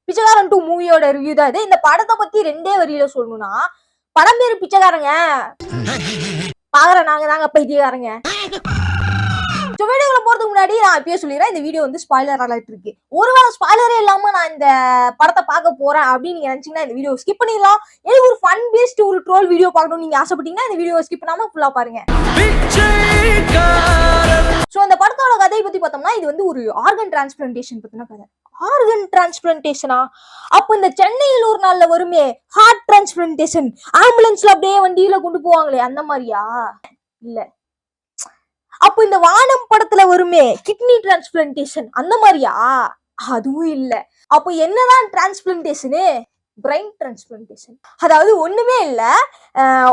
பிச்சைக்காரன் 2 மூவியோட ரிவ்யூ தான் இது. இந்த படத்தை பத்தி 2 வரியில சொல்லணும்னா, படம் பேரு பிச்சைக்காரங்க, பாக்குற நாங்க தாங்க பைத்தியக்காரங்க. வீடியோக்குள்ள போறதுக்கு முன்னாடி நான் இப்பயே சொல்லிடுறேன், இந்த வீடியோ வந்து ஸ்பாய்லர் அலர்ட் இருக்கு. ஒருவேளை ஸ்பாய்லரே இல்லாம நான் இந்த படத்தை பார்க்க போறேன் அப்படின்னு நீங்க நினைச்சீங்கன்னா இந்த வீடியோ ஸ்கிப் பண்ணிடலாம். எனக்கு ஒரு ஃபன் பேஸ்ட் ஒரு ட்ரோல் வீடியோ பார்க்கணும்னு நீங்க ஆசைப்பட்டீங்கன்னா இந்த வீடியோ ஸ்கிப் பண்ணாம ஃபுல்லா பாருங்க. சோ இந்த படத்தோட கதையை பத்தி பார்த்தோம்னா, இது வந்து ஒரு ஆர்கன் டிரான்ஸ்பிளான்டேஷன் பத்தின கதை. ஆர்கன் டிரான்ஸ்பிளான்டேஷனா? அப்ப இந்த சென்னையில் ஒரு நாள்ல வருமே ஹார்ட் டிரான்ஸ்பிளான்டேஷன், ஆம்புலன்ஸ்ல அப்படியே வண்டியில கொண்டு போவாங்களே அந்த மாதிரியா? இல்ல. அப்ப இந்த வானம் படத்துல வருமே கிட்னி டிரான்ஸ்பிளான்டேஷன் அந்த மாதிரியா? அதுவும் இல்ல. அப்ப என்னதான் டிரான்ஸ்பிளான்டேஷனு? Brain transplantation. அதாவது ஒண்ணுமே இல்ல,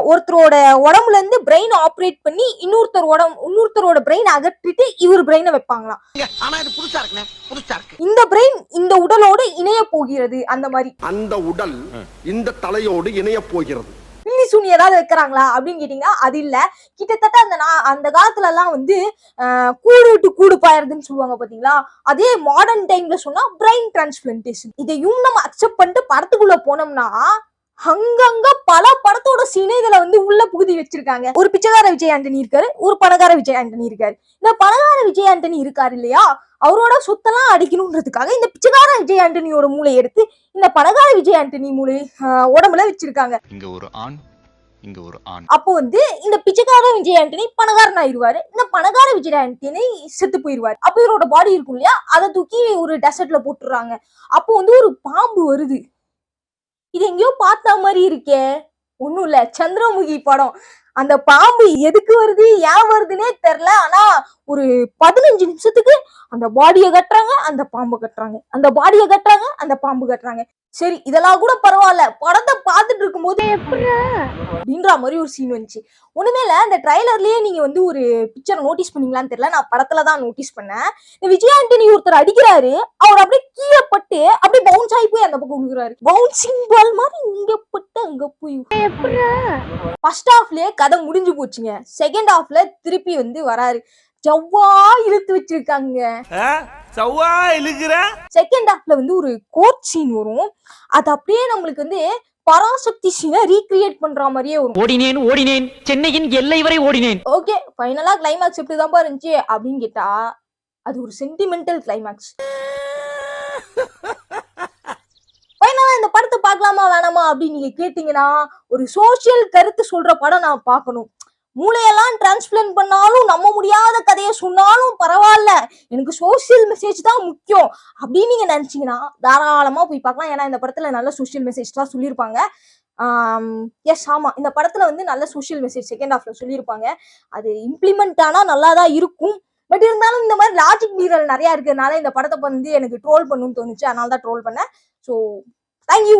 ஒருத்தரோட உடம்புல இருந்து பிரெயின் ஆப்ரேட் பண்ணி இன்னொருத்தரோட பிரெயின் அகற்றிட்டு இவர் பிரெயினை வைப்பாங்களாம். இந்த பிரெயின் இந்த உடலோடு இணைய போகிறது. அந்த மாதிரி அந்த உடல் இந்த தலையோடு இணைய போகிறது. பில்லி சூனி ஏதாவது வைக்கிறாங்களா அப்படின்னு கேட்டீங்கன்னா அது இல்ல. கிட்டத்தட்ட அந்த காலத்துல எல்லாம் வந்து கூடு விட்டு கூடு பாயறதுன்னு சொல்லுவாங்க பாத்தீங்களா, அதே மாடர்ன் டைம்ல சொன்னா பிரெயின் டிரான்ஸ்பிளான்டேஷன். இதையும் நம்ம அக்செப்ட் பண்ணிட்டு படத்துக்குள்ள போனோம்னா அங்கங்க பல படத்தோட சீனைகளை வந்து உள்ள புகுதி வச்சிருக்காங்க. ஒரு பிச்சைக்கார விஜய் ஆண்டனி இருக்காரு, ஒரு பணக்கார விஜய் ஆண்டனி இருக்காரு. இந்த பணக்கார விஜய் ஆண்டனி இருக்காரு இல்லையா, அவரோட சொத்தெல்லாம் அடிக்கணும்ன்றதுக்காக இந்த பிச்சைக்கார விஜய் ஆண்டனியோட மூளை எடுத்து இந்த பணக்கார விஜய் ஆண்டனி மூளை உடம்புல வச்சிருக்காங்க. இங்க ஒரு ஆண், இங்க ஒரு ஆண். அப்போ வந்து இந்த பிச்சைக்கார விஜய் ஆண்டனி பணக்காரன் ஆயிடுவாரு, இந்த பணக்கார விஜய் ஆண்டனி செத்து போயிருவாரு. அப்ப இவரோட பாடி இருக்கும் இல்லையா, அதை தூக்கி ஒரு டெசர்ட்ல போட்டுறாங்க. அப்போ வந்து ஒரு பாம்பு வருது. இது எங்கேயோ பார்த்த மாதிரி இருக்கே. ஒண்ணும் இல்ல, சந்திரமுகி படம். அந்த பாம்பு எதுக்கு வருது ஏன் வருதுன்னே தெரியல. ஆனா ஒரு 15 நிமிஷத்துக்கு அந்த பாடியை கட்டுறாங்க, அந்த பாம்பு கட்டுறாங்க, அந்த பாடியை கட்டுறாங்க, அந்த பாம்பு கட்டுறாங்க. சரி இதெல்லாம் கூட பரவாயில்ல, படத்தை பார்த்துட்டு இருக்கும் போது அப்படின்ற மாதிரி ஒரு சீன் வந்துச்சு. ஒண்ணுமே இல்ல, அந்த ட்ரைலர்லயே நீங்க வந்து ஒரு பிக்சர் நோட்டீஸ் பண்ணீங்களான்னு தெரியல, நான் படத்துலதான் நோட்டீஸ் பண்ணேன். இந்த விஜய் ஆண்டனி ஒருத்தர் அடிக்கிறாரு, அவர் அப்படியே கீழே பட்டு அப்படியே பவுன்ஸ் ஆகி போய் அந்த பக்கம் விழுகிறாரு. பவுன்சிங் பால் மாதிரி இங்க பட்டு அங்க போய். ஃபர்ஸ்ட் ஹாஃப்லயே கதை முடிஞ்சு போச்சுங்க. செகண்ட் ஹாஃப்ல திருப்பி வந்து வராரு, ஜவ்வா இழுத்து வச்சிருக்காங்க. செகண்ட் ஹாஃப்ல வந்து ஒரு கோர்ட் சீன் வரும். அது அப்படியே நம்மளுக்கு வந்து பராசக்தி சீனை ரீக்ரியேட் பண்ற மாதிரியே வரும். ஓடினேன் சென்னையின் எல்லை வரை ஓடினேன். ஓகே, ஃபைனலா கிளைமாக்ஸ் எப்படிதான் இருந்துச்சு அப்படின்னு கேட்டா அது ஒரு சென்டிமெண்டல் கிளைமாக்ஸ். ஃபைனலா இந்த படத்தை பார்க்கலாமா வேணாமா அப்படின்னு நீங்க கேட்டீங்கன்னா, ஒரு சோசியல் கருத்து சொல்ற படம் நான் பார்க்கணும். மூளையெல்லாம் டிரான்ஸ்பிளான்ட் பண்ணாலும் நம்ப முடியாத கதையை சொன்னாலும் பரவாயில்ல, எனக்கு சோசியல் மெசேஜ் தான் முக்கியம் அப்படின்னு நீங்க நினைச்சீங்கன்னா தாராளமா போய் பார்க்கலாம். ஏன்னா இந்த படத்துல நல்ல சோசியல் மெசேஜ் தான் சொல்லியிருப்பாங்க. எஸ் ஆமா, இந்த படத்துல வந்து நல்ல சோசியல் மெசேஜ் செகண்ட் ஹாஃப்ல சொல்லியிருப்பாங்க. அது இம்ப்ளிமெண்ட் ஆனா நல்லா தான் இருக்கும். பட் இருந்தாலும் இந்த மாதிரி லாஜிக் மீறல் நிறைய இருக்கிறதுனால இந்த படத்தை வந்து எனக்கு ட்ரோல் பண்ணணும்னு தோணுச்சு, அதனால தான் ட்ரோல் பண்ணேன். So thank you.